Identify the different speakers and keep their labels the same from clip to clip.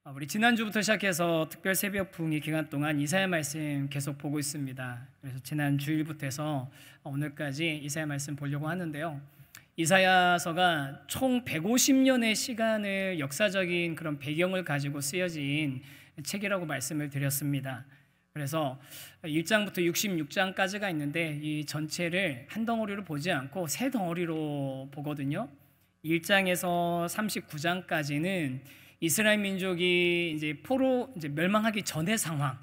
Speaker 1: 우리 지난주부터 시작해서 특별 새벽 부흥의 기간 동안 이사야 말씀 계속 보고 있습니다. 그래서 지난 주일부터 해서 오늘까지 이사야 말씀 보려고 하는데요. 이사야서가 총 150년의 시간을 역사적인 그런 배경을 가지고 쓰여진 책이라고 말씀을 드렸습니다. 그래서 1장부터 66장까지가 있는데 이 전체를 한 덩어리로 보지 않고 세 덩어리로 보거든요. 1장에서 39장까지는 이스라엘 민족이 이제 포로 멸망하기 전의 상황,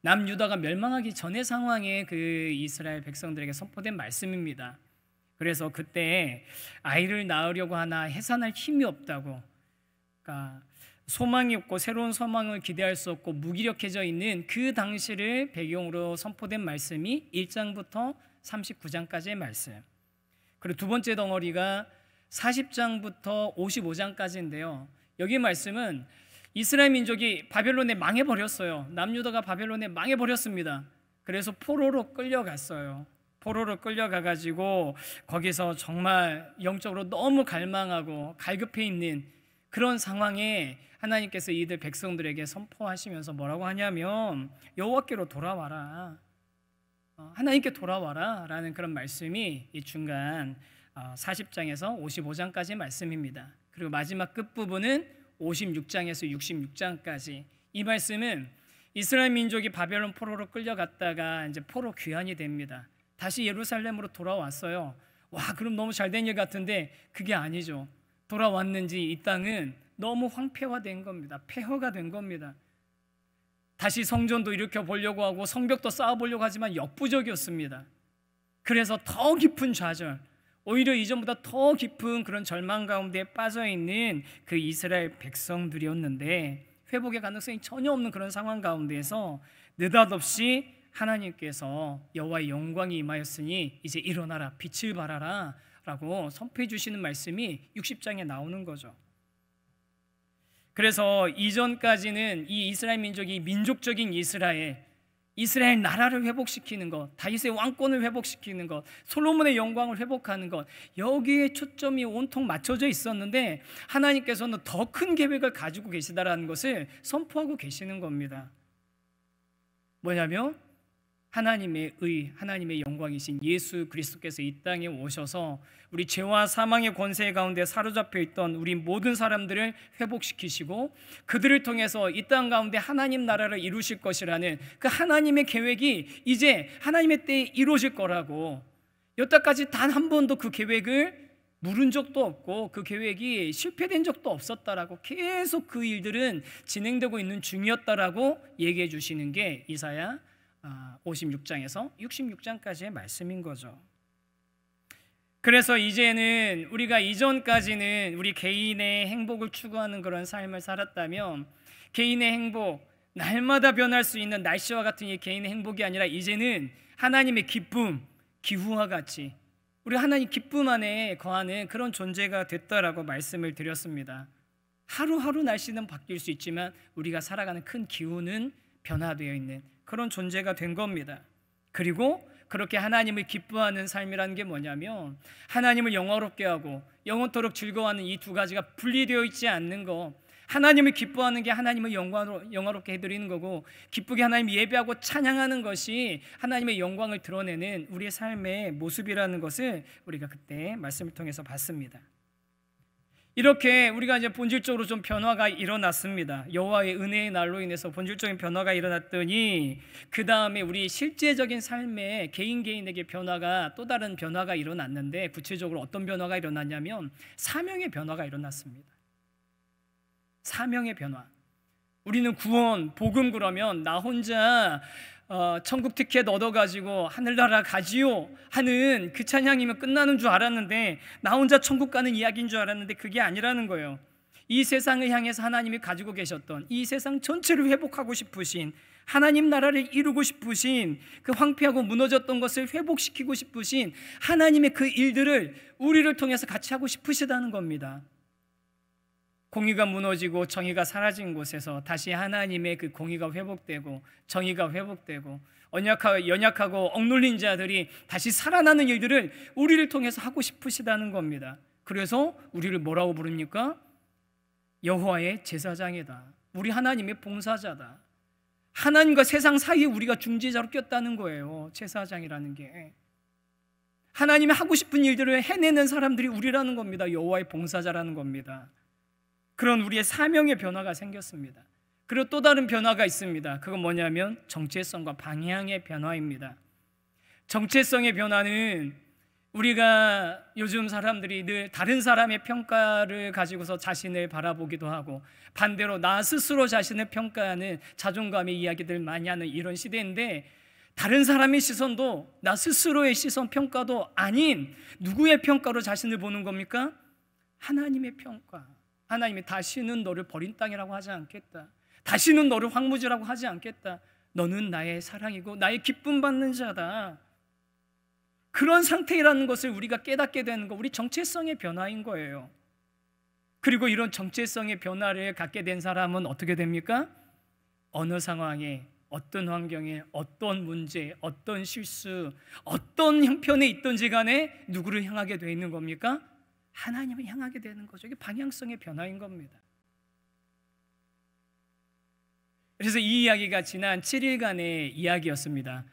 Speaker 1: 남유다가 멸망하기 전의 상황에 그 이스라엘 백성들에게 선포된 말씀입니다. 그래서 그때 아이를 낳으려고 하나 해산할 힘이 없다고, 그러니까 소망이 없고 새로운 소망을 기대할 수 없고 무기력해져 있는 그 당시를 배경으로 선포된 말씀이 1장부터 39장까지의 말씀. 그리고 두 번째 덩어리가 40장부터 55장까지인데요. 여기 말씀은 이스라엘 민족이 바벨론에 망해버렸어요. 남유다가 바벨론에 망해버렸습니다. 그래서 포로로 끌려갔어요. 포로로 끌려가가지고 거기서 정말 영적으로 너무 갈망하고 갈급해 있는 그런 상황에 하나님께서 이들 백성들에게 선포하시면서 뭐라고 하냐면 여호와께로 돌아와라, 하나님께 돌아와라 라는 그런 말씀이 이 중간 40장에서 55장까지의 말씀입니다. 그리고 마지막 끝부분은 56장에서 66장까지. 이 말씀은 이스라엘 민족이 바벨론 포로로 끌려갔다가 이제 포로 귀환이 됩니다. 다시 예루살렘으로 돌아왔어요. 와, 그럼 너무 잘된 일 같은데 그게 아니죠. 돌아왔는지 이 땅은 너무 황폐화된 겁니다. 폐허가 된 겁니다. 다시 성전도 일으켜 보려고 하고 성벽도 쌓아 보려고 하지만 역부족이었습니다. 그래서 더 깊은 좌절, 오히려 이전보다 더 깊은 그런 절망 가운데 빠져있는 그 이스라엘 백성들이었는데 회복의 가능성이 전혀 없는 그런 상황 가운데에서 느닷없이 하나님께서 여호와의 영광이 임하였으니 이제 일어나라, 빛을 발하라 라고 선포해 주시는 말씀이 60장에 나오는 거죠. 그래서 이전까지는 이 이스라엘 민족이 민족적인 이스라엘 나라를 회복시키는 것, 다윗의 왕권을 회복시키는 것, 솔로몬의 영광을 회복하는 것, 여기에 초점이 온통 맞춰져 있었는데 하나님께서는 더 큰 계획을 가지고 계시다라는 것을 선포하고 계시는 겁니다. 뭐냐면 하나님의 하나님의 영광이신 예수 그리스도께서 이 땅에 오셔서 우리 죄와 사망의 권세 가운데 사로잡혀 있던 우리 모든 사람들을 회복시키시고 그들을 통해서 이 땅 가운데 하나님 나라를 이루실 것이라는 그 하나님의 계획이 이제 하나님의 때에 이루어질 거라고, 여태까지 단 한 번도 그 계획을 물은 적도 없고 그 계획이 실패된 적도 없었다라고 계속 그 일들은 진행되고 있는 중이었다라고 얘기해 주시는 게 이사야 56장에서 66장까지의 말씀인 거죠. 그래서 이제는 우리가 이전까지는 우리 개인의 행복을 추구하는 그런 삶을 살았다면 개인의 행복, 날마다 변할 수 있는 날씨와 같은 이 개인의 행복이 아니라 이제는 하나님의 기쁨, 기후와 같이 우리 하나님 기쁨 안에 거하는 그런 존재가 됐다라고 말씀을 드렸습니다. 하루하루 날씨는 바뀔 수 있지만 우리가 살아가는 큰 기후는 변화되어 있는 그런 존재가 된 겁니다. 그리고 그렇게 하나님을 기뻐하는 삶이라는 게 뭐냐면 하나님을 영화롭게 하고 영원토록 즐거워하는 이 두 가지가 분리되어 있지 않는 거, 하나님을 기뻐하는 게 하나님을 영화롭게 해드리는 거고 기쁘게 하나님 예배하고 찬양하는 것이 하나님의 영광을 드러내는 우리의 삶의 모습이라는 것을 우리가 그때 말씀을 통해서 봤습니다. 이렇게 우리가 이제 본질적으로 좀 변화가 일어났습니다. 여호와의 은혜의 날로 인해서 본질적인 변화가 일어났더니 그 다음에 우리 실제적인 삶에 개인에게 변화가, 또 다른 변화가 일어났는데 구체적으로 어떤 변화가 일어났냐면 사명의 변화가 일어났습니다. 사명의 변화. 우리는 구원, 복음 그러면 나 혼자 천국 티켓 얻어가지고 하늘나라 가지요 하는 그 찬양이면 끝나는 줄 알았는데, 나 혼자 천국 가는 이야기인 줄 알았는데 그게 아니라는 거예요. 이 세상을 향해서 하나님이 가지고 계셨던 이 세상 전체를 회복하고 싶으신, 하나님 나라를 이루고 싶으신, 그 황폐하고 무너졌던 것을 회복시키고 싶으신 하나님의 그 일들을 우리를 통해서 같이 하고 싶으시다는 겁니다. 공의가 무너지고 정의가 사라진 곳에서 다시 하나님의 그 공의가 회복되고 정의가 회복되고 연약하고 억눌린 자들이 다시 살아나는 일들을 우리를 통해서 하고 싶으시다는 겁니다. 그래서 우리를 뭐라고 부릅니까? 여호와의 제사장이다. 우리 하나님의 봉사자다. 하나님과 세상 사이에 우리가 중재자로 꼈다는 거예요. 제사장이라는 게. 하나님이 하고 싶은 일들을 해내는 사람들이 우리라는 겁니다. 여호와의 봉사자라는 겁니다. 그런 우리의 사명의 변화가 생겼습니다. 그리고 또 다른 변화가 있습니다. 그건 뭐냐면 정체성과 방향의 변화입니다. 정체성의 변화는 우리가 요즘 사람들이 늘 다른 사람의 평가를 가지고서 자신을 바라보기도 하고, 반대로 나 스스로 자신을 평가하는 자존감의 이야기들 많이 하는 이런 시대인데, 다른 사람의 시선도 나 스스로의 시선 평가도 아닌 누구의 평가로 자신을 보는 겁니까? 하나님의 평가. 하나님이 다시는 너를 버린 땅이라고 하지 않겠다. 다시는 너를 황무지라고 하지 않겠다. 너는 나의 사랑이고 나의 기쁨 받는 자다. 그런 상태라는 것을 우리가 깨닫게 되는 거, 우리 정체성의 변화인 거예요. 그리고 이런 정체성의 변화를 갖게 된 사람은 어떻게 됩니까? 어느 상황에, 어떤 환경에, 어떤 문제, 어떤 실수, 어떤 형편에 있든지 간에 누구를 향하게 돼 있는 겁니까? 하나님을 향하게 되는 거죠. 이게 방향성의 변화인 겁니다. 그래서 이 이야기가 지난 7일간의 이야기였습니다.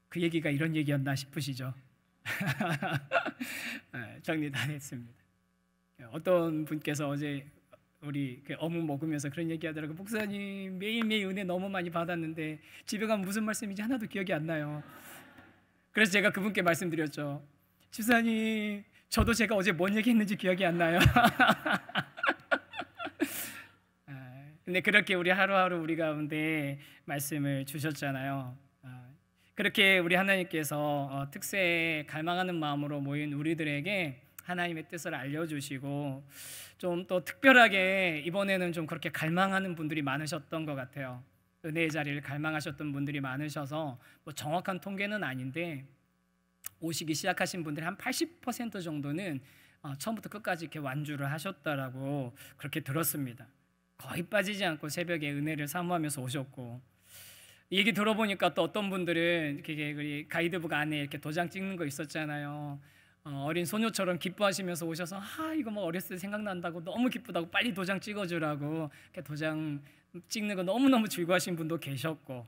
Speaker 1: 그 얘기가 이런 얘기였나 싶으시죠? 정리 다 됐습니다. 어떤 분께서 어제 우리 어묵 먹으면서 그런 얘기 하더라고요. 목사님, 매일매일 은혜 너무 많이 받았는데 집에 가면 무슨 말씀인지 하나도 기억이 안 나요. 그래서 제가 그분께 말씀드렸죠. 집사님, 저도 제가 어제 뭔 얘기 했는지 기억이 안 나요. 근데 그렇게 우리 하루하루 우리 가운데 말씀을 주셨잖아요. 그렇게 우리 하나님께서 특세에 갈망하는 마음으로 모인 우리들에게 하나님의 뜻을 알려주시고, 좀 또 특별하게 이번에는 좀 그렇게 갈망하는 분들이 많으셨던 것 같아요. 은혜의 자리를 갈망하셨던 분들이 많으셔서 뭐 정확한 통계는 아닌데 오시기 시작하신 분들이 한 80% 정도는 처음부터 끝까지 이렇게 완주를 하셨다라고 그렇게 들었습니다. 거의 빠지지 않고 새벽에 은혜를 사모하면서 오셨고, 얘기 들어보니까 또 어떤 분들은 이렇게 가이드북 안에 이렇게 도장 찍는 거 있었잖아요. 어린 소녀처럼 기뻐하시면서 오셔서 이거 뭐 어렸을 때 생각난다고 너무 기쁘다고 빨리 도장 찍어주라고 이렇게 도장 찍는 거 너무너무 즐거워하신 분도 계셨고,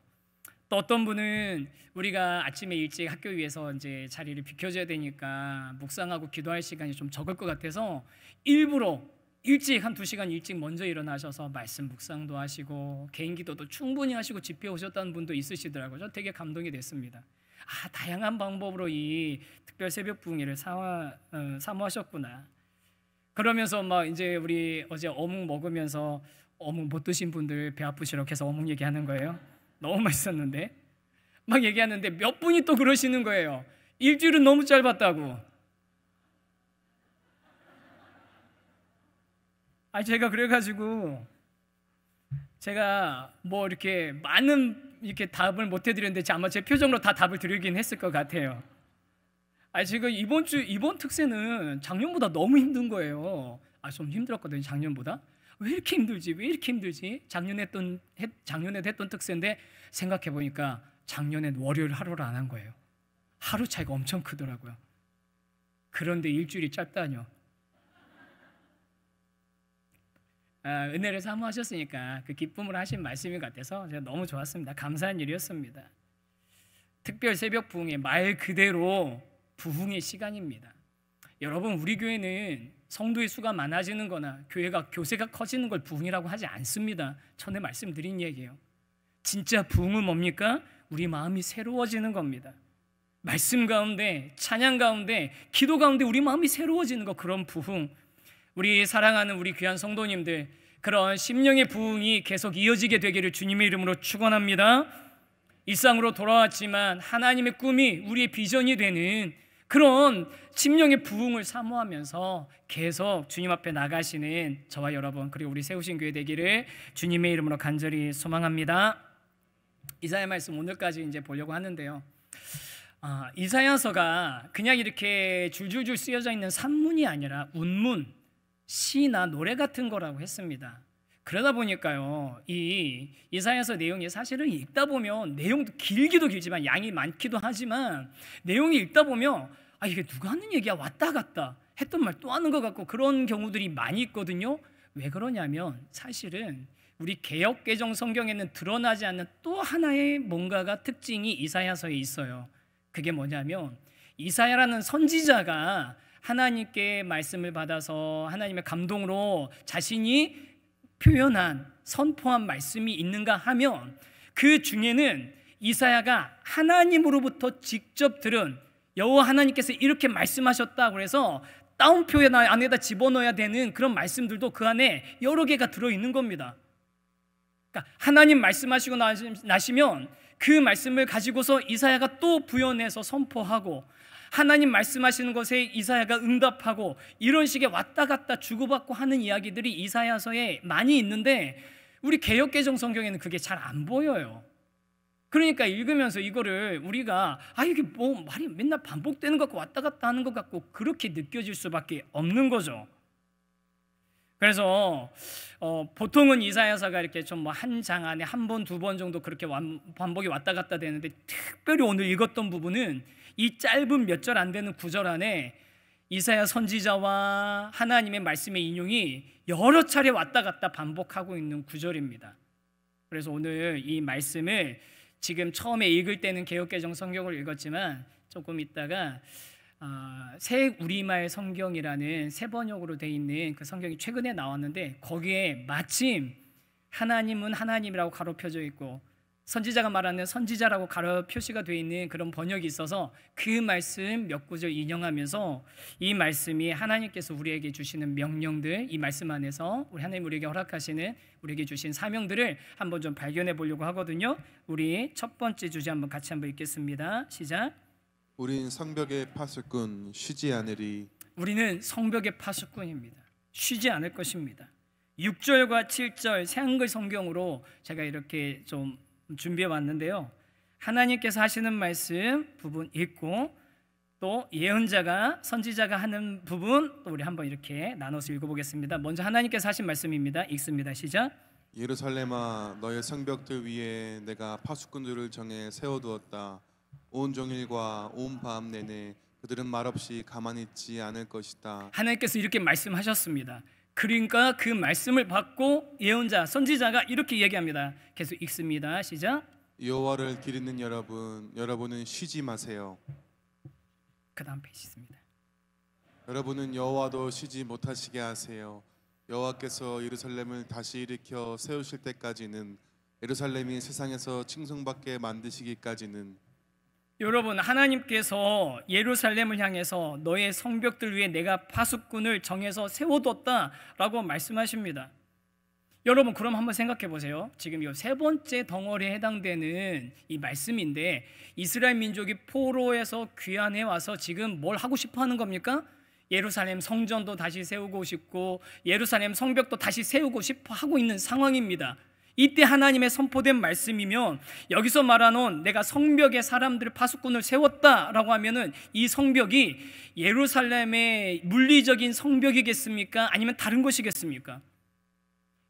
Speaker 1: 또 어떤 분은 우리가 아침에 일찍 학교 위에서 이제 자리를 비켜줘야 되니까 묵상하고 기도할 시간이 좀 적을 것 같아서 일부러 일찍 한 2시간 일찍 먼저 일어나셔서 말씀 묵상도 하시고 개인 기도도 충분히 하시고 집회 오셨다는 분도 있으시더라고요. 저 되게 감동이 됐습니다. 다양한 방법으로 이 특별 새벽 부흥회를 사모하셨구나. 그러면서 막 이제 우리 어제 어묵 먹으면서 어묵 못 드신 분들 배 아프시라고 해서 어묵 얘기하는 거예요. 너무 맛있었는데 막 얘기하는데 몇 분이 또 그러시는 거예요. 일주일은 너무 짧았다고. 제가 그래가지고 제가 뭐 이렇게 많은 이렇게 답을 못 해드렸는데 아마 제 표정으로 다 답을 드리긴 했을 것 같아요. 지금 이번 특세는 작년보다 너무 힘든 거예요. 좀 힘들었거든요. 작년보다. 왜 이렇게 힘들지? 작년에도 했던 특세인데 생각해 보니까 작년엔 월요일 하루를 안 한 거예요. 하루 차이가 엄청 크더라고요. 그런데 일주일이 짧다뇨. 은혜를 사모하셨으니까 그 기쁨을 하신 말씀인 것 같아서 제가 너무 좋았습니다. 감사한 일이었습니다. 특별 새벽 부흥의 말 그대로 부흥의 시간입니다. 여러분, 우리 교회는 성도의 수가 많아지는 거나 교세가 커지는 걸 부흥이라고 하지 않습니다. 전에 말씀드린 얘기예요. 진짜 부흥은 뭡니까? 우리 마음이 새로워지는 겁니다. 말씀 가운데, 찬양 가운데, 기도 가운데 우리 마음이 새로워지는 거, 그런 부흥. 우리 사랑하는 우리 귀한 성도님들, 그런 심령의 부흥이 계속 이어지게 되기를 주님의 이름으로 축원합니다. 일상으로 돌아왔지만 하나님의 꿈이 우리의 비전이 되는 그런 심령의 부흥을 사모하면서 계속 주님 앞에 나가시는 저와 여러분, 그리고 우리 세우신 교회 되기를 주님의 이름으로 간절히 소망합니다. 이사야 말씀 오늘까지 이제 보려고 하는데요. 이사야서가 그냥 이렇게 줄줄줄 쓰여져 있는 산문이 아니라 운문, 시나 노래 같은 거라고 했습니다. 그러다 보니까요, 이 이사야서 내용이 사실은 읽다 보면 내용도 길기도 길지만 양이 많기도 하지만 내용이 읽다 보면 이게 누가 하는 얘기야, 왔다 갔다 했던 말 또 하는 것 같고 그런 경우들이 많이 있거든요. 왜 그러냐면 사실은 우리 개역개정 성경에는 드러나지 않는 또 하나의 뭔가가 특징이 이사야서에 있어요. 그게 뭐냐면 이사야라는 선지자가 하나님께 말씀을 받아서 하나님의 감동으로 자신이 표현한 선포한 말씀이 있는가 하면 그 중에는 이사야가 하나님으로부터 직접 들은 여호와 하나님께서 이렇게 말씀하셨다고 해서 따옴표에 안에다 집어넣어야 되는 그런 말씀들도 그 안에 여러 개가 들어있는 겁니다. 그러니까 하나님 말씀하시고 나시면 그 말씀을 가지고서 이사야가 또 부연해서 선포하고 하나님 말씀하시는 것에 이사야가 응답하고 이런 식의 왔다 갔다 주고받고 하는 이야기들이 이사야서에 많이 있는데 우리 개역개정 성경에는 그게 잘 안 보여요. 그러니까 읽으면서 이거를 우리가 이게 뭐 말이 맨날 반복되는 것 같고 왔다 갔다 하는 것 같고 그렇게 느껴질 수밖에 없는 거죠. 그래서 보통은 이사야서가 이렇게 좀 뭐 한 장 안에 한 번, 두 번 정도 그렇게 반복이 왔다 갔다 되는데 특별히 오늘 읽었던 부분은 이 짧은 몇 절 안 되는 구절 안에 이사야 선지자와 하나님의 말씀의 인용이 여러 차례 왔다 갔다 반복하고 있는 구절입니다. 그래서 오늘 이 말씀을 지금 처음에 읽을 때는 개역개정 성경을 읽었지만 조금 있다가 새 우리말 성경이라는 새 번역으로 되어 있는 그 성경이 최근에 나왔는데 거기에 마침 하나님은 하나님이라고 가로 펴져 있고 선지자가 말하는 선지자라고 가로 표시가 되어 있는 그런 번역이 있어서 그 말씀 몇 구절 인용하면서 이 말씀이 하나님께서 우리에게 주시는 명령들, 이 말씀 안에서 우리 하나님 우리에게 허락하시는 우리에게 주신 사명들을 한번 좀 발견해 보려고 하거든요. 우리 첫 번째 주제 한번 같이 한번 읽겠습니다. 시작.
Speaker 2: 우린 성벽의 파수꾼 쉬지 않으리.
Speaker 1: 우리는 성벽의 파수꾼입니다. 쉬지 않을 것입니다. 6절과 7절 새 한글 성경으로 제가 이렇게 좀 준비해 왔는데요. 하나님께서 하시는 말씀 부분 읽고 또 예언자가 선지자가 하는 부분 또 우리 한번 이렇게 나눠서 읽어보겠습니다. 먼저 하나님께서 하신 말씀입니다. 읽습니다. 시작.
Speaker 2: 예루살렘아 너의 성벽들 위에 내가 파수꾼들을 정해 세워두었다. 온 종일과 온 밤 내내 그들은 말없이 가만히 있지 않을 것이다. 하나님께서
Speaker 1: 이렇게 말씀하셨습니다. 그러니까 그 말씀을 받고 예언자, 선지자가 이렇게 얘기합니다. 계속 읽습니다. 시작.
Speaker 2: 여호와를 기리는 여러분은 쉬지 마세요.
Speaker 1: 그 다음 페이지 있습니다.
Speaker 2: 여러분은 여호와도 쉬지 못하시게 하세요. 여호와께서 예루살렘을 다시 일으켜 세우실 때까지는 예루살렘이 세상에서 칭송받게 만드시기까지는
Speaker 1: 여러분 하나님께서 예루살렘을 향해서 너의 성벽들 위에 내가 파수꾼을 정해서 세워뒀다라고 말씀하십니다. 여러분 그럼 한번 생각해 보세요. 지금 이 세 번째 덩어리에 해당되는 이 말씀인데 이스라엘 민족이 포로에서 귀환해 와서 지금 뭘 하고 싶어 하는 겁니까? 예루살렘 성전도 다시 세우고 싶고 예루살렘 성벽도 다시 세우고 싶어 하고 있는 상황입니다. 이때 하나님의 선포된 말씀이면 여기서 말하는 내가 성벽에 사람들의 파수꾼을 세웠다라고 하면은 이 성벽이 예루살렘의 물리적인 성벽이겠습니까? 아니면 다른 것이겠습니까?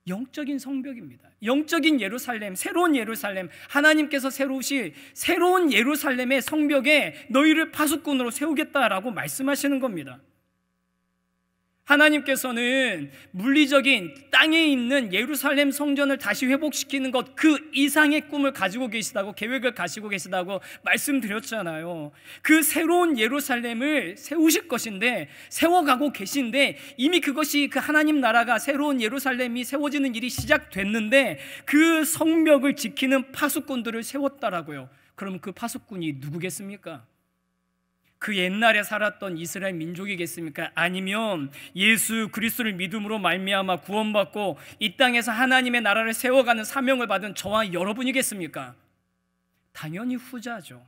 Speaker 1: 영적인 성벽입니다. 영적인 예루살렘, 새로운 예루살렘, 하나님께서 세우실 새로운 예루살렘의 성벽에 너희를 파수꾼으로 세우겠다라고 말씀하시는 겁니다. 하나님께서는 물리적인 땅에 있는 예루살렘 성전을 다시 회복시키는 것 그 이상의 꿈을 가지고 계시다고 계획을 가지고 계시다고 말씀드렸잖아요. 그 새로운 예루살렘을 세우실 것인데 세워가고 계신데 이미 그것이 그 하나님 나라가 새로운 예루살렘이 세워지는 일이 시작됐는데 그 성벽을 지키는 파수꾼들을 세웠다라고요. 그럼 그 파수꾼이 누구겠습니까? 그 옛날에 살았던 이스라엘 민족이겠습니까? 아니면 예수 그리스도를 믿음으로 말미암아 구원받고 이 땅에서 하나님의 나라를 세워가는 사명을 받은 저와 여러분이겠습니까? 당연히 후자죠.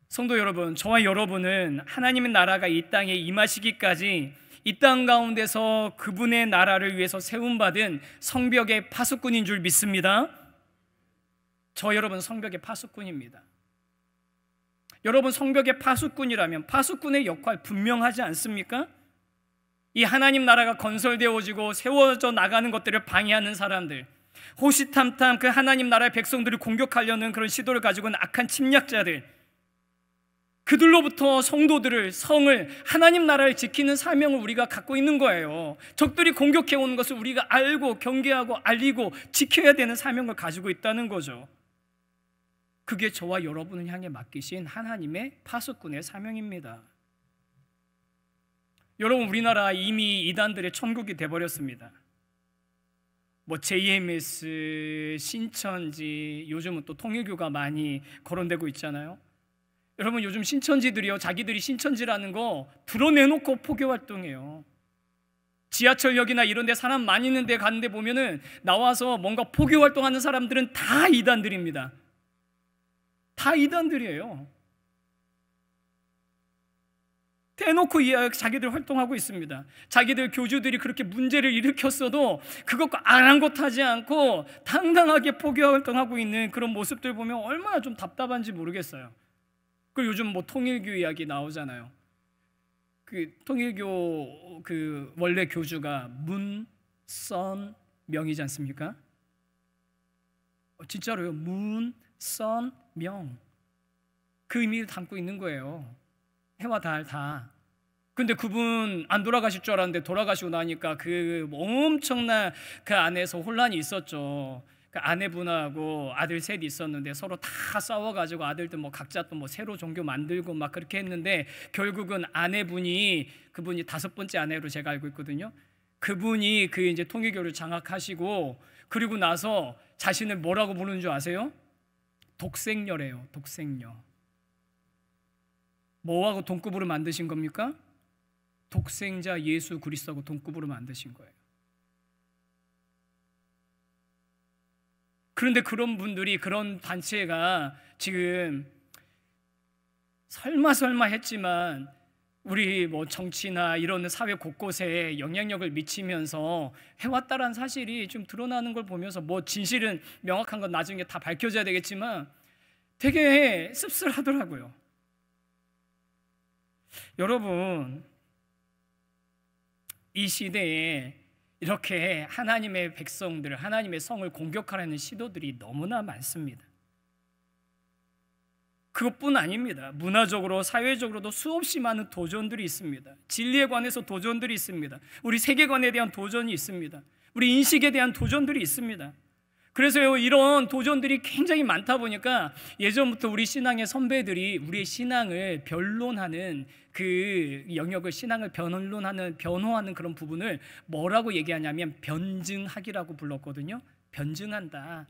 Speaker 1: 성도 여러분, 저와 여러분은 하나님의 나라가 이 땅에 임하시기까지 이 땅 가운데서 그분의 나라를 위해서 세움받은 성벽의 파수꾼인 줄 믿습니다. 저 여러분 성벽의 파수꾼입니다. 여러분 성벽의 파수꾼이라면 파수꾼의 역할 분명하지 않습니까? 이 하나님 나라가 건설되어지고 세워져 나가는 것들을 방해하는 사람들, 호시탐탐 그 하나님 나라의 백성들을 공격하려는 그런 시도를 가지고 있는 악한 침략자들, 그들로부터 성도들을, 성을, 하나님 나라를 지키는 사명을 우리가 갖고 있는 거예요. 적들이 공격해 오는 것을 우리가 알고 경계하고 알리고 지켜야 되는 사명을 가지고 있다는 거죠. 그게 저와 여러분을 향해 맡기신 하나님의 파수꾼의 사명입니다. 여러분, 우리나라 이미 이단들의 천국이 돼버렸습니다. 뭐 JMS, 신천지, 요즘은 또 통일교가 많이 거론되고 있잖아요. 여러분, 요즘 신천지들이요, 자기들이 신천지라는 거 드러내놓고 포교 활동해요. 지하철역이나 이런 데 사람 많이 있는 데 가는데 보면은 나와서 뭔가 포교 활동하는 사람들은 다 이단들입니다. 다 이단들이에요. 대놓고 자기들 활동하고 있습니다. 자기들 교주들이 그렇게 문제를 일으켰어도 그것과 아랑곳하지 않고 당당하게 포교 활동하고 있는 그런 모습들 보면 얼마나 좀 답답한지 모르겠어요. 그리고 요즘 뭐 통일교 이야기 나오잖아요. 그 통일교 그 원래 교주가 문선명이지 않습니까? 진짜로요. 문선명. 그 의미를 담고 있는 거예요. 해와 달 다. 근데 그분 안 돌아가실 줄 알았는데 돌아가시고 나니까 그 엄청난 그 안에서 혼란이 있었죠. 그 아내분하고 아들 셋이 있었는데 서로 다 싸워가지고 아들들 뭐 각자 또 뭐 새로 종교 만들고 막 그렇게 했는데 결국은 아내분이, 그분이 5번째 아내로 제가 알고 있거든요. 그분이 그 이제 통일교를 장악하시고 그리고 나서 자신을 뭐라고 부르는 줄 아세요? 독생녀래요. 독생녀. 뭐하고 동급으로 만드신 겁니까? 독생자 예수 그리스도하고 동급으로 만드신 거예요. 그런데 그런 분들이, 그런 단체가 지금 설마 했지만 우리 뭐 정치나 이런 사회 곳곳에 영향력을 미치면서 해왔다라는 사실이 좀 드러나는 걸 보면서, 뭐 진실은 명확한 건 나중에 다 밝혀져야 되겠지만 되게 씁쓸하더라고요. 여러분, 이 시대에 이렇게 하나님의 백성들, 하나님의 성을 공격하려는 시도들이 너무나 많습니다. 그것뿐 아닙니다. 문화적으로, 사회적으로도 수없이 많은 도전들이 있습니다. 진리에 관해서 도전들이 있습니다. 우리 세계관에 대한 도전이 있습니다. 우리 인식에 대한 도전들이 있습니다. 그래서 이런 도전들이 굉장히 많다 보니까 예전부터 우리 신앙의 선배들이 우리의 신앙을 변론하는 그 영역을, 신앙을 변호하는 그런 부분을 뭐라고 얘기하냐면 변증학이라고 불렀거든요. 변증한다.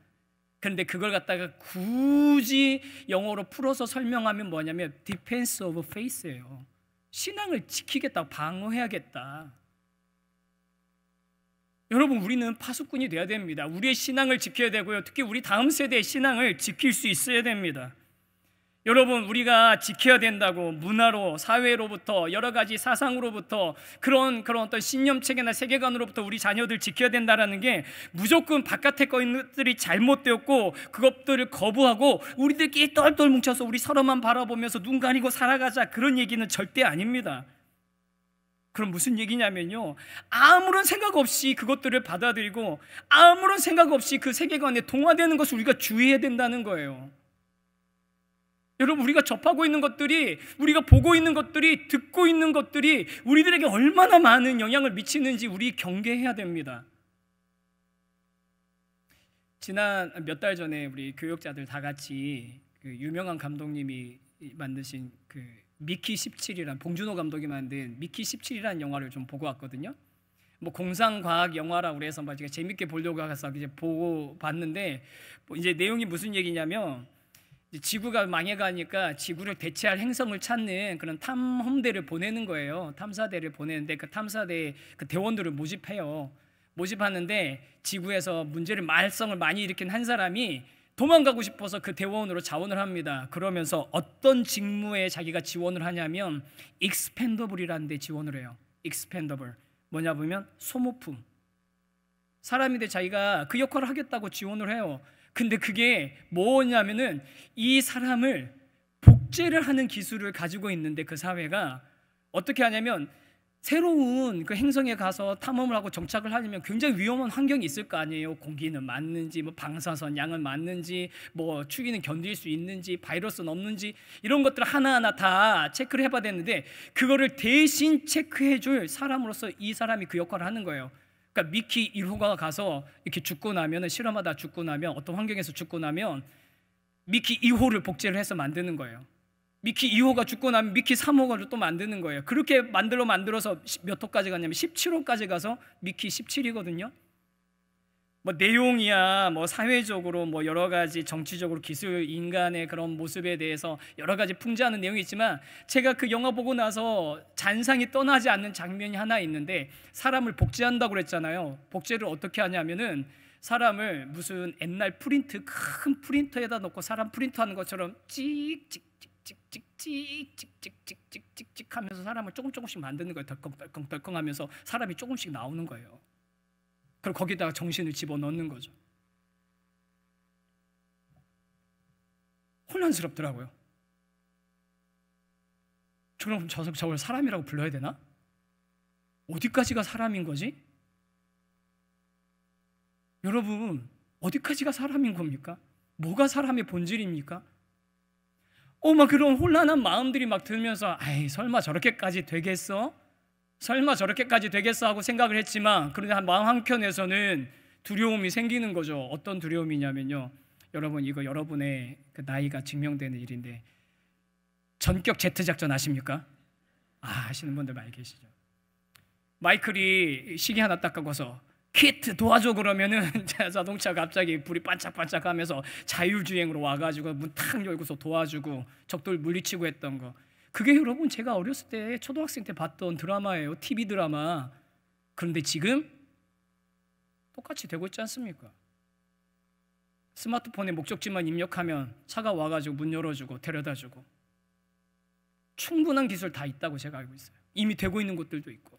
Speaker 1: 그런데 그걸 갖다가 굳이 영어로 풀어서 설명하면 뭐냐면 Defense of Faith예요. 신앙을 지키겠다, 방어해야겠다. 여러분, 우리는 파수꾼이 돼야 됩니다. 우리의 신앙을 지켜야 되고요. 특히 우리 다음 세대의 신앙을 지킬 수 있어야 됩니다. 여러분, 우리가 지켜야 된다고 문화로, 사회로부터, 여러 가지 사상으로부터, 그런 어떤 신념체계나 세계관으로부터 우리 자녀들 지켜야 된다라는 게 무조건 바깥의 것들이 잘못되었고 그것들을 거부하고 우리들끼리 똘똘 뭉쳐서 우리 서로만 바라보면서 눈 가리고 살아가자, 그런 얘기는 절대 아닙니다. 그럼 무슨 얘기냐면요, 아무런 생각 없이 그것들을 받아들이고 아무런 생각 없이 그 세계관에 동화되는 것을 우리가 주의해야 된다는 거예요. 여러분, 우리가 접하고 있는 것들이, 우리가 보고 있는 것들이, 듣고 있는 것들이 우리들에게 얼마나 많은 영향을 미치는지 우리 경계해야 됩니다. 지난 몇 달 전에 우리 교역자들 다 같이 그 유명한 감독님이 만드신 그 미키 17이라는, 봉준호 감독이 만든 미키 17이라는 영화를 좀 보고 왔거든요. 뭐 공상과학 영화라고 그래서 막 제가 재밌게 보려고 해서 이제 보고 봤는데, 뭐 이제 내용이 무슨 얘기냐면, 지구가 망해가니까 지구를 대체할 행성을 찾는 그런 탐험대를 보내는 거예요. 탐사대를 보내는데 그 탐사대 그 대원들을 모집해요. 모집하는데 지구에서 문제를, 말썽을 많이 일으킨 한 사람이 도망가고 싶어서 그 대원으로 자원을 합니다. 그러면서 어떤 직무에 자기가 지원을 하냐면 익스펜더블이라는 데 지원을 해요. 익스펜더블, 뭐냐 보면 소모품. 사람인데 자기가 그 역할을 하겠다고 지원을 해요. 근데 그게 뭐냐면은 이 사람을 복제를 하는 기술을 가지고 있는데, 그 사회가 어떻게 하냐면 새로운 그 행성에 가서 탐험을 하고 정착을 하려면 굉장히 위험한 환경이 있을 거 아니에요. 공기는 맞는지, 뭐 방사선 양은 맞는지, 뭐 추위는 견딜 수 있는지, 바이러스는 없는지, 이런 것들 하나하나 다 체크를 해봐야 되는데, 그거를 대신 체크해줄 사람으로서 이 사람이 그 역할을 하는 거예요. 그러니까 미키 1호가 가서 이렇게 죽고 나면, 실험하다 죽고 나면, 어떤 환경에서 죽고 나면 미키 2호를 복제를 해서 만드는 거예요. 미키 2호가 죽고 나면 미키 3호가 또 만드는 거예요. 그렇게 만들어서 몇 호까지 갔냐면 17호까지 가서 미키 17이거든요. 뭐 내용이야, 뭐 사회적으로, 뭐 여러 가지 정치적으로, 기술, 인간의 그런 모습에 대해서 여러 가지 풍자하는 내용이 있지만, 제가 그 영화 보고 나서 잔상이 떠나지 않는 장면이 하나 있는데, 사람을 복제한다고 그랬잖아요. 복제를 어떻게 하냐면은 사람을 무슨 옛날 프린트, 큰 프린터에다 놓고 사람 프린터하는 것처럼 찍찍찍찍찍찍찍찍찍찍찍 하면서 사람을 조금씩 만드는 거예요. 덜컹덜컹 하면서 사람이 조금씩 나오는 거예요. 그리고 거기다가 정신을 집어넣는 거죠. 혼란스럽더라고요. 그럼 저걸 사람이라고 불러야 되나? 어디까지가 사람인 거지? 여러분, 어디까지가 사람인 겁니까? 뭐가 사람의 본질입니까? 막 그런 혼란한 마음들이 막 들면서, 아이, 설마 저렇게까지 되겠어? 설마 저렇게까지 되겠어? 하고 생각을 했지만, 그런데 마음 한켠에서는 두려움이 생기는 거죠. 어떤 두려움이냐면요, 여러분, 이거 여러분의 그 나이가 증명되는 일인데, 전격 제트 작전 아십니까? 아시는 분들 많이 계시죠. 마이클이 시계 하나 딱 꺾어서 키트 도와줘 그러면은 자동차 갑자기 불이 반짝반짝하면서 자율주행으로 와가지고 문 탁 열고서 도와주고 적들 물리치고 했던 거, 그게 여러분 제가 어렸을 때 초등학생 때 봤던 드라마예요. TV 드라마. 그런데 지금 똑같이 되고 있지 않습니까? 스마트폰에 목적지만 입력하면 차가 와가지고 문 열어주고 데려다주고, 충분한 기술 다 있다고 제가 알고 있어요. 이미 되고 있는 곳들도 있고.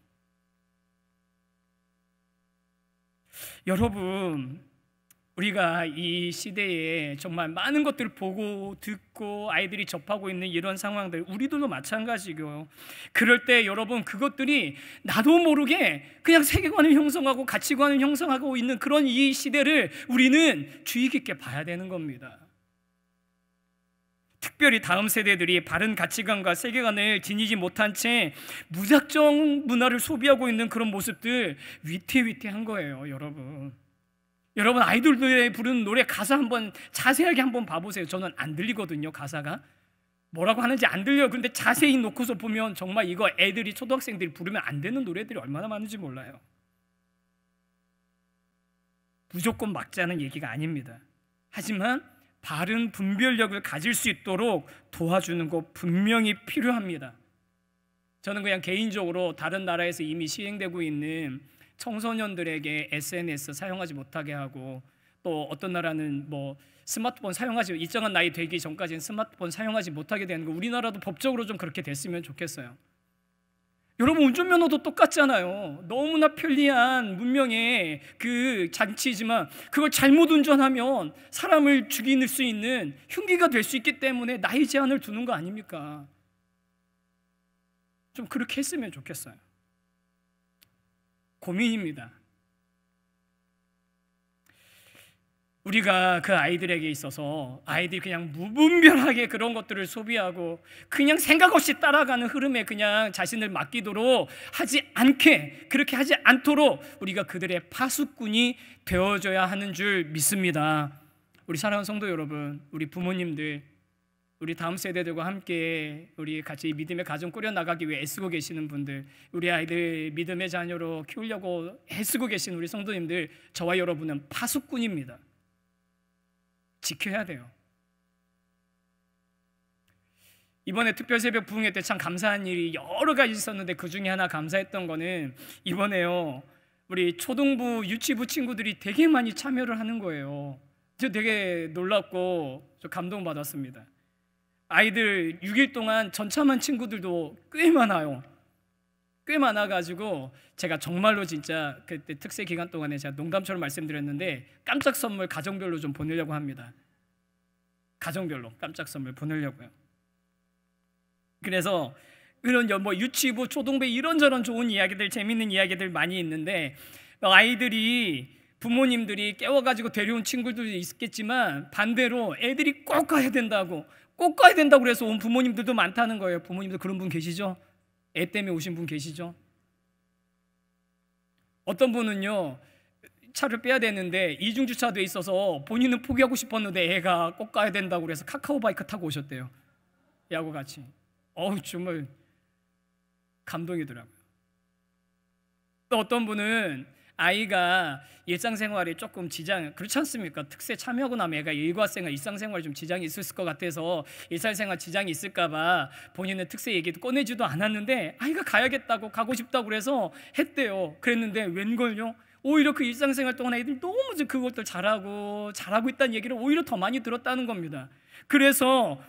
Speaker 1: 여러분, 우리가 이 시대에 정말 많은 것들을 보고 듣고 아이들이 접하고 있는 이런 상황들, 우리들도 마찬가지고요. 그럴 때 여러분, 그것들이 나도 모르게 그냥 세계관을 형성하고 가치관을 형성하고 있는 그런 이 시대를 우리는 주의 깊게 봐야 되는 겁니다. 특별히 다음 세대들이 바른 가치관과 세계관을 지니지 못한 채 무작정 문화를 소비하고 있는 그런 모습들, 위태위태한 거예요. 여러분 아이돌들이 부르는 노래 가사 한번 자세하게 한번 봐보세요. 저는 안 들리거든요. 가사가 뭐라고 하는지 안 들려요. 그런데 자세히 놓고서 보면 정말 이거 애들이, 초등학생들이 부르면 안 되는 노래들이 얼마나 많은지 몰라요. 무조건 막자는 얘기가 아닙니다. 하지만 바른 분별력을 가질 수 있도록 도와주는 것 분명히 필요합니다. 저는 그냥 개인적으로 다른 나라에서 이미 시행되고 있는 청소년들에게 SNS 사용하지 못하게 하고, 또 어떤 나라는 뭐 스마트폰 사용하지, 일정한 나이 되기 전까지는 스마트폰 사용하지 못하게 되는 거, 우리나라도 법적으로 좀 그렇게 됐으면 좋겠어요. 여러분, 운전면허도 똑같잖아요. 너무나 편리한 문명의 그 장치지만 그걸 잘못 운전하면 사람을 죽일 수 있는 흉기가 될 수 있기 때문에 나이 제한을 두는 거 아닙니까? 좀 그렇게 했으면 좋겠어요. 고민입니다. 우리가 그 아이들에게 있어서 아이들이 그냥 무분별하게 그런 것들을 소비하고 그냥 생각 없이 따라가는 흐름에 그냥 자신을 맡기도록 하지 않게, 그렇게 하지 않도록 우리가 그들의 파수꾼이 되어줘야 하는 줄 믿습니다. 우리 사랑하는 성도 여러분, 우리 부모님들, 우리 다음 세대들과 함께 우리 같이 믿음의 가정 꾸려나가기 위해 애쓰고 계시는 분들, 우리 아이들 믿음의 자녀로 키우려고 애쓰고 계신 우리 성도님들, 저와 여러분은 파수꾼입니다. 지켜야 돼요. 이번에 특별 새벽 부흥회 때 참 감사한 일이 여러 가지 있었는데, 그 중에 하나 감사했던 거는 이번에요, 우리 초등부 유치부 친구들이 되게 많이 참여를 하는 거예요. 저 되게 놀랍고 저 감동받았습니다. 아이들 6일 동안 전참한 친구들도 꽤 많아요. 꽤 많아가지고 제가 정말로 진짜 그때 특세 기간 동안에 제가 농담처럼 말씀드렸는데 깜짝 선물 가정별로 좀 보내려고 합니다. 가정별로 깜짝 선물 보내려고요. 그래서 그런 뭐 유치부, 초등부 이런저런 좋은 이야기들, 재밌는 이야기들 많이 있는데 아이들이 부모님들이 깨워가지고 데려온 친구들도 있겠지만 반대로 애들이 꼭 가야 된다고 그래서 온 부모님들도 많다는 거예요. 부모님들 그런 분 계시죠? 애 때문에 오신 분 계시죠? 어떤 분은요, 차를 빼야 되는데 이중주차돼 있어서 본인은 포기하고 싶었는데 애가 꼭 가야 된다고 그래서 카카오바이크 타고 오셨대요. 애하고 같이. 정말 감동이더라고요. 또 어떤 분은 아이가 일상생활에 조금 그렇지 않습니까? 특세 참여하고 나면 애가 일과생활, 일상생활에 좀 지장이 있을 것 같아서 일상생활 지장이 있을까 봐 본인은 특세 얘기도 꺼내지도 않았는데 아이가 가야겠다고, 가고 싶다고 그래서 했대요. 그랬는데 웬걸요? 오히려 그 일상생활 동안 애들이 너무 그것들 잘하고 있다는 얘기를 오히려 더 많이 들었다는 겁니다. 그래서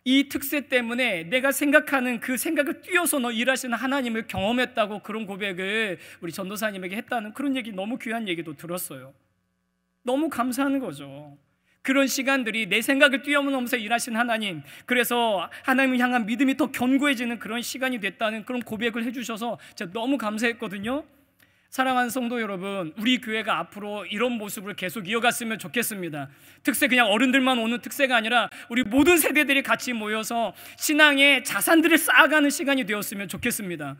Speaker 1: 이 특세 때문에 내가 생각하는 그 생각을 뛰어서 일하시는 하나님을 경험했다고 그런 고백을 우리 전도사님에게 했다는 그런 얘기, 너무 귀한 얘기도 들었어요. 너무 감사한 거죠. 그런 시간들이 내 생각을 뛰어넘어서 일하신 하나님, 그래서 하나님을 향한 믿음이 더 견고해지는 그런 시간이 됐다는 그런 고백을 해주셔서 제가 너무 감사했거든요. 사랑하는 성도 여러분, 우리 교회가 앞으로 이런 모습을 계속 이어갔으면 좋겠습니다. 특세 그냥 어른들만 오는 특세가 아니라 우리 모든 세대들이 같이 모여서 신앙의 자산들을 쌓아가는 시간이 되었으면 좋겠습니다.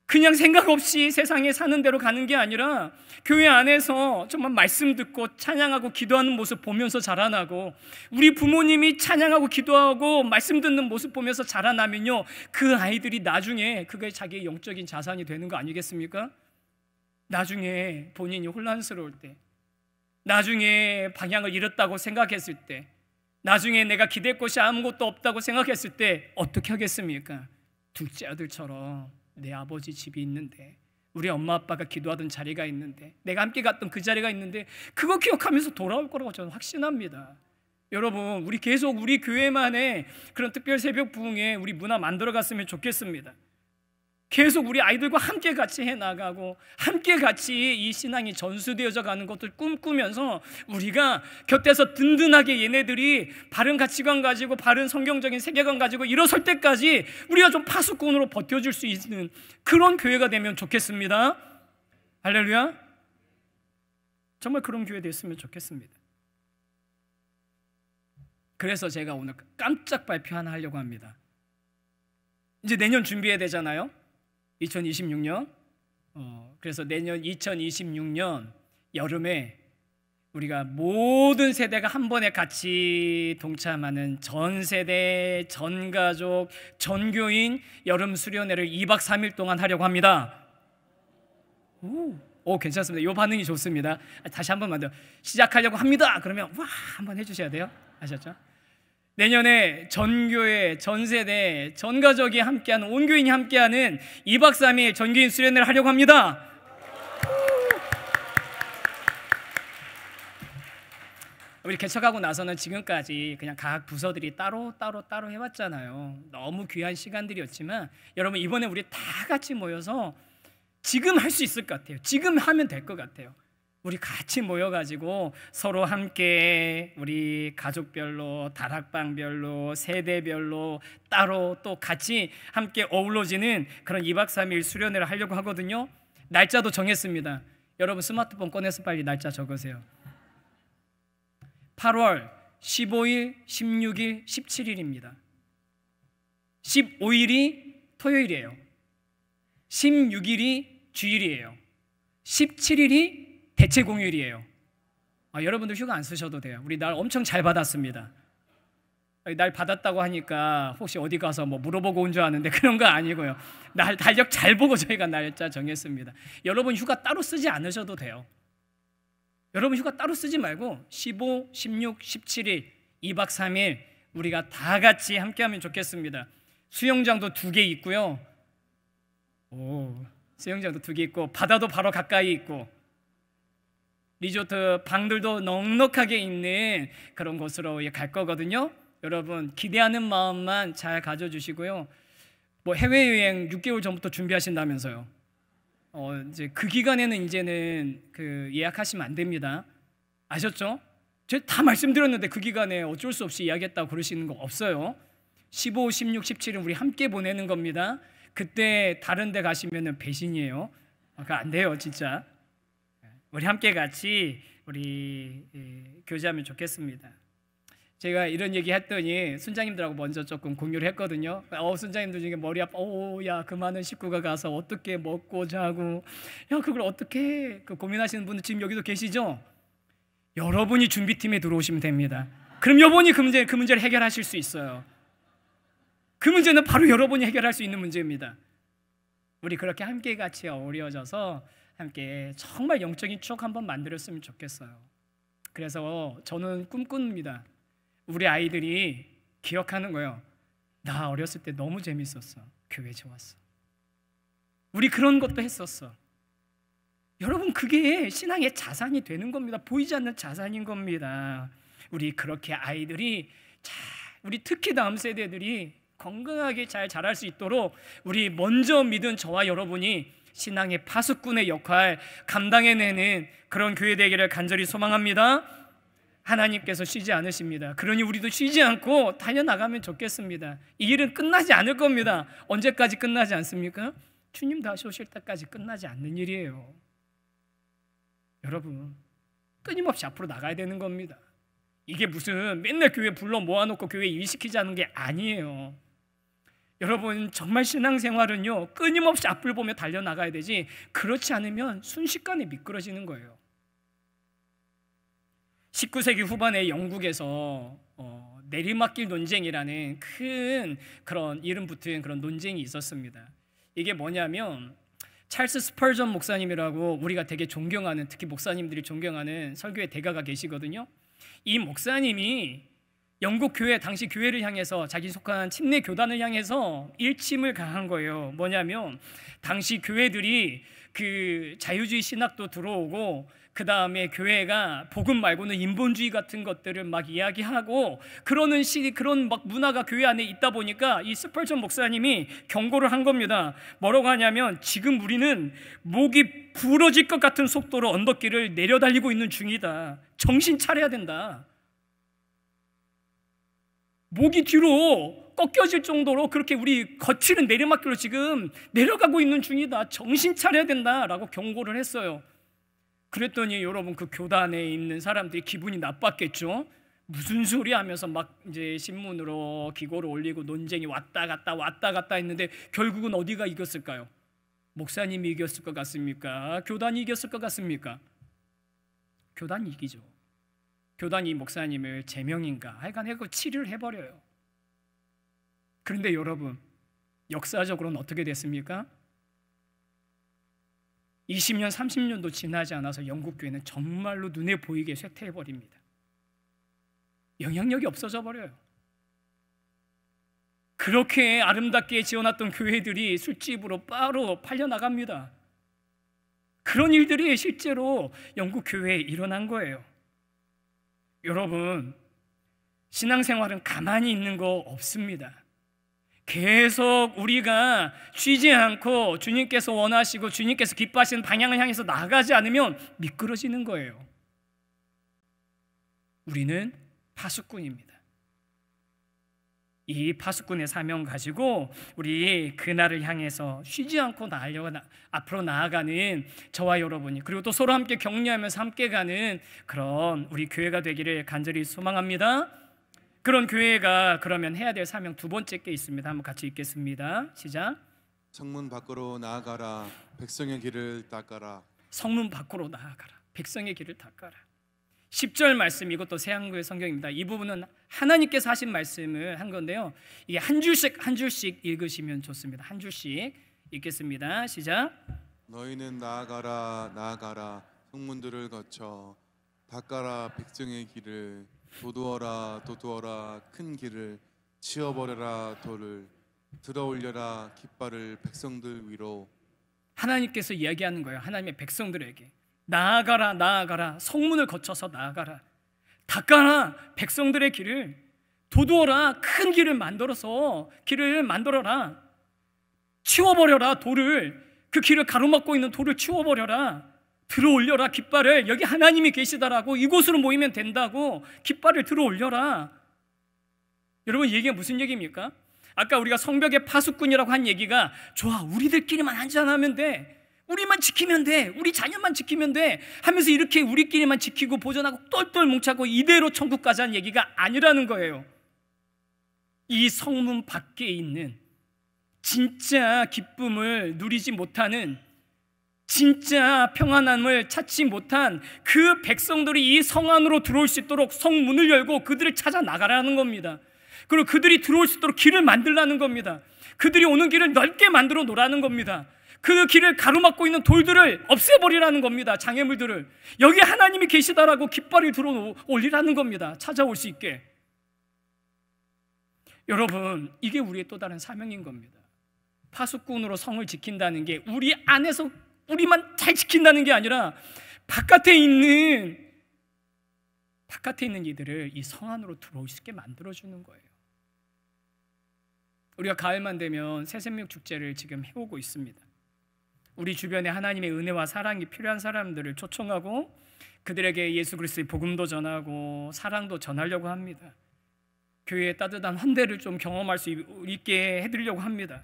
Speaker 1: 그냥 생각 없이 세상에 사는 대로 가는 게 아니라 교회 안에서 정말 말씀 듣고 찬양하고 기도하는 모습 보면서 자라나고, 우리 부모님이 찬양하고 기도하고 말씀 듣는 모습 보면서 자라나면요, 그 아이들이 나중에 그게 자기의 영적인 자산이 되는 거 아니겠습니까? 나중에 본인이 혼란스러울 때, 나중에 방향을 잃었다고 생각했을 때, 나중에 내가 기댈 곳이 아무것도 없다고 생각했을 때 어떻게 하겠습니까? 둘째 아들처럼 내 아버지 집이 있는데, 우리 엄마 아빠가 기도하던 자리가 있는데, 내가 함께 갔던 그 자리가 있는데, 그거 기억하면서 돌아올 거라고 저는 확신합니다. 여러분, 우리 계속 우리 교회만의 그런 특별 새벽 부흥에 우리 문화 만들어갔으면 좋겠습니다. 계속 우리 아이들과 함께 같이 해나가고 함께 같이 이 신앙이 전수되어져 가는 것을 꿈꾸면서 우리가 곁에서 든든하게 얘네들이 바른 가치관 가지고 바른 성경적인 세계관 가지고 일어설 때까지 우리가 좀 파수꾼으로 버텨줄 수 있는 그런 교회가 되면 좋겠습니다. 할렐루야. 정말 그런 교회 됐으면 좋겠습니다. 그래서 제가 오늘 깜짝 발표 하나 하려고 합니다. 이제 내년 준비해야 되잖아요. 2026년. 그래서 내년 2026년 여름에 우리가 모든 세대가 한 번에 같이 동참하는 전 세대, 전 가족, 전 교인 여름 수련회를 2박 3일 동안 하려고 합니다. 오, 괜찮습니다. 이 반응이 좋습니다. 다시 한 번만 더 시작하려고 합니다. 그러면 와 한번 해주셔야 돼요. 아셨죠? 내년에 전 교회, 전 세대, 전 가족이 함께하는, 온 교인이 함께하는 2박 3일 전교인 수련회를 하려고 합니다. 우리 개척하고 나서는 지금까지 그냥 각 부서들이 따로 해왔잖아요. 너무 귀한 시간들이었지만 여러분, 이번에 우리 다 같이 모여서 지금 할 수 있을 것 같아요. 지금 하면 될 것 같아요. 우리 같이 모여가지고 서로 함께 우리 가족별로, 다락방별로, 세대별로 따로 또 같이 함께 어우러지는 그런 2박 3일 수련회를 하려고 하거든요. 날짜도 정했습니다. 여러분 스마트폰 꺼내서 빨리 날짜 적으세요. 8월 15일, 16일, 17일입니다. 15일이 토요일이에요. 16일이 주일이에요. 17일이 대체 공휴일이에요. 여러분들 휴가 안 쓰셔도 돼요. 우리 날 엄청 잘 받았습니다. 날 받았다고 하니까 혹시 어디 가서 뭐 물어보고 온 줄 아는데 그런 거 아니고요. 날 달력 잘 보고 저희가 날짜 정했습니다. 여러분 휴가 따로 쓰지 않으셔도 돼요. 여러분 휴가 따로 쓰지 말고 15, 16, 17일 2박 3일 우리가 다 같이 함께하면 좋겠습니다. 수영장도 2개 있고요. 수영장도 2개 있고 바다도 바로 가까이 있고 리조트 방들도 넉넉하게 있는 그런 곳으로 갈 거거든요. 여러분 기대하는 마음만 잘 가져주시고요. 뭐 해외여행 6개월 전부터 준비하신다면서요. 이제 그 기간에는 이제는 그 예약하시면 안 됩니다. 아셨죠? 제가 다 말씀드렸는데 그 기간에 어쩔 수 없이 예약했다고 그러시는 거 없어요. 15, 16, 17은 우리 함께 보내는 겁니다. 그때 다른 데 가시면 배신이에요. 그거 안 돼요, 진짜. 우리 함께 같이 우리 교제하면 좋겠습니다. 제가 이런 얘기 했더니 순장님들하고 먼저 조금 공유를 했거든요. 순장님들 중에 머리 아파, 야, 그 많은 식구가 가서 어떻게 먹고 자고, 야, 그걸 어떻게 고민하시는 분들 지금 여기도 계시죠? 여러분이 준비팀에 들어오시면 됩니다. 그럼 여러분이 그 문제를 해결하실 수 있어요. 그 문제는 바로 여러분이 해결할 수 있는 문제입니다. 우리 그렇게 함께 같이 어우러져서 함께 정말 영적인 추억 한번 만들었으면 좋겠어요. 그래서 저는 꿈꿉니다. 우리 아이들이 기억하는 거예요. 나 어렸을 때 너무 재밌었어. 교회 좋았어. 우리 그런 것도 했었어. 여러분, 그게 신앙의 자산이 되는 겁니다. 보이지 않는 자산인 겁니다. 우리 그렇게 아이들이 우리 특히 다음 세대들이 건강하게 잘 자랄 수 있도록 우리 먼저 믿은 저와 여러분이 신앙의 파수꾼의 역할 감당해내는 그런 교회 되기를 간절히 소망합니다. 하나님께서 쉬지 않으십니다. 그러니 우리도 쉬지 않고 달려나가면 좋겠습니다. 이 일은 끝나지 않을 겁니다. 언제까지 끝나지 않습니까? 주님 다시 오실 때까지 끝나지 않는 일이에요. 여러분, 끊임없이 앞으로 나가야 되는 겁니다. 이게 무슨 맨날 교회 불러 모아놓고 교회 일시키자는 게 아니에요. 여러분, 정말 신앙생활은요, 끊임없이 앞을 보며 달려나가야 되지, 그렇지 않으면 순식간에 미끄러지는 거예요. 19세기 후반에 영국에서 내리막길 논쟁이라는 큰 그런 이름 붙은 그런 논쟁이 있었습니다. 이게 뭐냐면 찰스 스펄전 목사님이라고 우리가 되게 존경하는, 특히 목사님들이 존경하는 설교의 대가가 계시거든요. 이 목사님이 영국 교회, 당시 교회를 향해서, 자기 속한 침례 교단을 향해서 일침을 가한 거예요. 뭐냐면 당시 교회들이 그 자유주의 신학도 들어오고, 그 다음에 교회가 복음 말고는 인본주의 같은 것들을 막 이야기하고 그런 막 문화가 교회 안에 있다 보니까 이 스펄전 목사님이 경고를 한 겁니다. 뭐라고 하냐면, 지금 우리는 목이 부러질 것 같은 속도로 언덕길을 내려달리고 있는 중이다. 정신 차려야 된다. 목이 뒤로 꺾여질 정도로 그렇게 우리 거칠은 내리막길로 지금 내려가고 있는 중이다. 정신 차려야 된다라고 경고를 했어요. 그랬더니 여러분, 그 교단에 있는 사람들이 기분이 나빴겠죠. 무슨 소리 하면서 막 이제 신문으로 기고를 올리고 논쟁이 왔다 갔다 했는데 결국은 어디가 이겼을까요? 목사님이 이겼을 것 같습니까? 교단이 이겼을 것 같습니까? 교단이 이기죠. 교단이 목사님을 제명인가 하여간 해고 치료를 해버려요. 그런데 여러분, 역사적으로는 어떻게 됐습니까? 20년, 30년도 지나지 않아서 영국 교회는 정말로 눈에 보이게 쇠퇴해버립니다. 영향력이 없어져 버려요. 그렇게 아름답게 지어놨던 교회들이 술집으로 바로 팔려나갑니다. 그런 일들이 실제로 영국 교회에 일어난 거예요. 여러분, 신앙생활은 가만히 있는 거 없습니다. 계속 우리가 쉬지 않고 주님께서 원하시고 주님께서 기뻐하시는 방향을 향해서 나가지 않으면 미끄러지는 거예요. 우리는 파수꾼입니다. 이 파수꾼의 사명 가지고 우리 그날을 향해서 쉬지 않고 앞으로 나아가는 저와 여러분이, 그리고 또 서로 함께 격려하면서 함께 가는 그런 우리 교회가 되기를 간절히 소망합니다. 그런 교회가 그러면 해야 될 사명 두 번째 게 있습니다. 한번 같이 읽겠습니다. 시작.
Speaker 2: 성문 밖으로 나아가라. 백성의 길을 닦아라.
Speaker 1: 성문 밖으로 나아가라. 백성의 길을 닦아라. 10절 말씀, 이것도 새한국의 성경입니다. 이 부분은 하나님께서 하신 말씀을 한 건데요. 이게 한 줄씩 읽으시면 좋습니다. 한 줄씩 읽겠습니다. 시작.
Speaker 2: 너희는 나아가라. 성문들을 거쳐 닦아라. 백성의 길을 도두어라 큰 길을 치워버려라 돌을 들어올려라 깃발을 백성들 위로. 하나님께서
Speaker 1: 이야기하는 거예요. 하나님의 백성들에게 나아가라. 성문을 거쳐서 나아가라. 닦아라. 백성들의 길을 도두어라. 큰 길을 만들어라. 치워버려라. 돌을, 그 길을 가로막고 있는 돌을 치워버려라. 들어올려라 깃발을. 여기 하나님이 계시다라고, 이곳으로 모이면 된다고 깃발을 들어올려라. 여러분, 이 얘기가 무슨 얘기입니까? 아까 우리가 성벽의 파수꾼이라고 한 얘기가 좋아, 우리들끼리만 안전하면 돼, 우리만 지키면 돼, 우리 자녀만 지키면 돼 하면서 이렇게 우리끼리만 지키고 보존하고 똘똘 뭉차고 이대로 천국 가자는 얘기가 아니라는 거예요. 이 성문 밖에 있는 진짜 기쁨을 누리지 못하는, 진짜 평안함을 찾지 못한 그 백성들이 이 성 안으로 들어올 수 있도록 성문을 열고 그들을 찾아 나가라는 겁니다. 그리고 그들이 들어올 수 있도록 길을 만들라는 겁니다. 그들이 오는 길을 넓게 만들어 놓으라는 겁니다. 그 길을 가로막고 있는 돌들을 없애버리라는 겁니다. 장애물들을. 여기 하나님이 계시다라고 깃발을 들어 올리라는 겁니다. 찾아올 수 있게. 여러분, 이게 우리의 또 다른 사명인 겁니다. 파수꾼으로 성을 지킨다는 게 우리 안에서 우리만 잘 지킨다는 게 아니라 바깥에 있는 이들을 이 성 안으로 들어올 수 있게 만들어주는 거예요. 우리가 가을만 되면 새생명 축제를 지금 해오고 있습니다. 우리 주변에 하나님의 은혜와 사랑이 필요한 사람들을 초청하고 그들에게 예수 그리스도의 복음도 전하고 사랑도 전하려고 합니다. 교회의 따뜻한 환대를 좀 경험할 수 있게 해드리려고 합니다.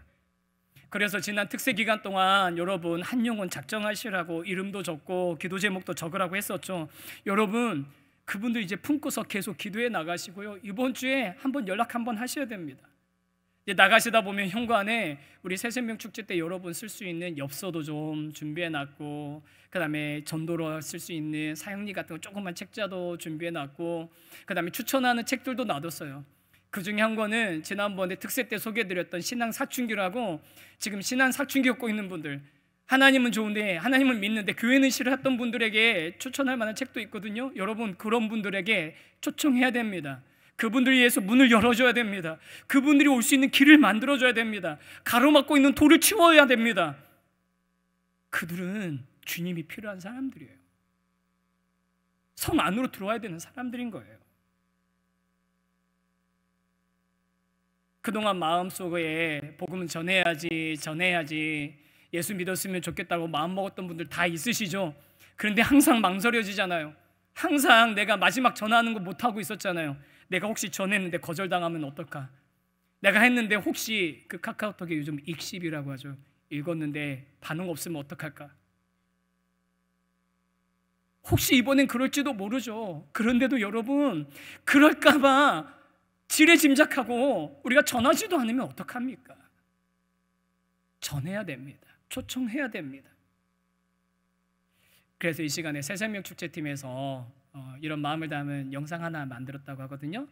Speaker 1: 그래서 지난 특세 기간 동안 여러분 한 영혼 작정하시라고 이름도 적고 기도 제목도 적으라고 했었죠. 여러분 그분들 이제 품고서 계속 기도해 나가시고요. 이번 주에 한번 연락 한번 하셔야 됩니다. 이제 나가시다 보면 현관에 우리 새생명 축제 때 여러분 쓸 수 있는 엽서도 좀 준비해 놨고, 그 다음에 전도로 쓸 수 있는 사형리 같은 거 조그만 책자도 준비해 놨고, 그 다음에 추천하는 책들도 놔뒀어요. 그 중에 한 권은 지난번에 특세 때 소개해드렸던 신앙 사춘기라고, 지금 신앙 사춘기 겪고 있는 분들, 하나님은 좋은데 하나님은 믿는데 교회는 싫어했던 분들에게 추천할 만한 책도 있거든요. 여러분 그런 분들에게 초청해야 됩니다. 그분들을 위해서 문을 열어줘야 됩니다. 그분들이 올 수 있는 길을 만들어줘야 됩니다. 가로막고 있는 돌을 치워야 됩니다. 그들은 주님이 필요한 사람들이에요. 성 안으로 들어와야 되는 사람들인 거예요. 그동안 마음속에 복음은 전해야지 예수 믿었으면 좋겠다고 마음먹었던 분들 다 있으시죠? 그런데 항상 망설여지잖아요. 항상 내가 마지막 전하는 거 못하고 있었잖아요. 내가 혹시 전했는데 거절당하면 어떨까? 내가 했는데 혹시 그 카카오톡에 요즘 익십이라고 하죠. 읽었는데 반응 없으면 어떡할까? 혹시 이번엔 그럴지도 모르죠. 그런데도 여러분 그럴까봐 지레짐작하고 우리가 전하지도 않으면 어떡합니까? 전해야 됩니다. 초청해야 됩니다. 그래서 이 시간에 새생명 축제팀에서 이런 마음을 담은 영상 하나 만들었다고 하거든요.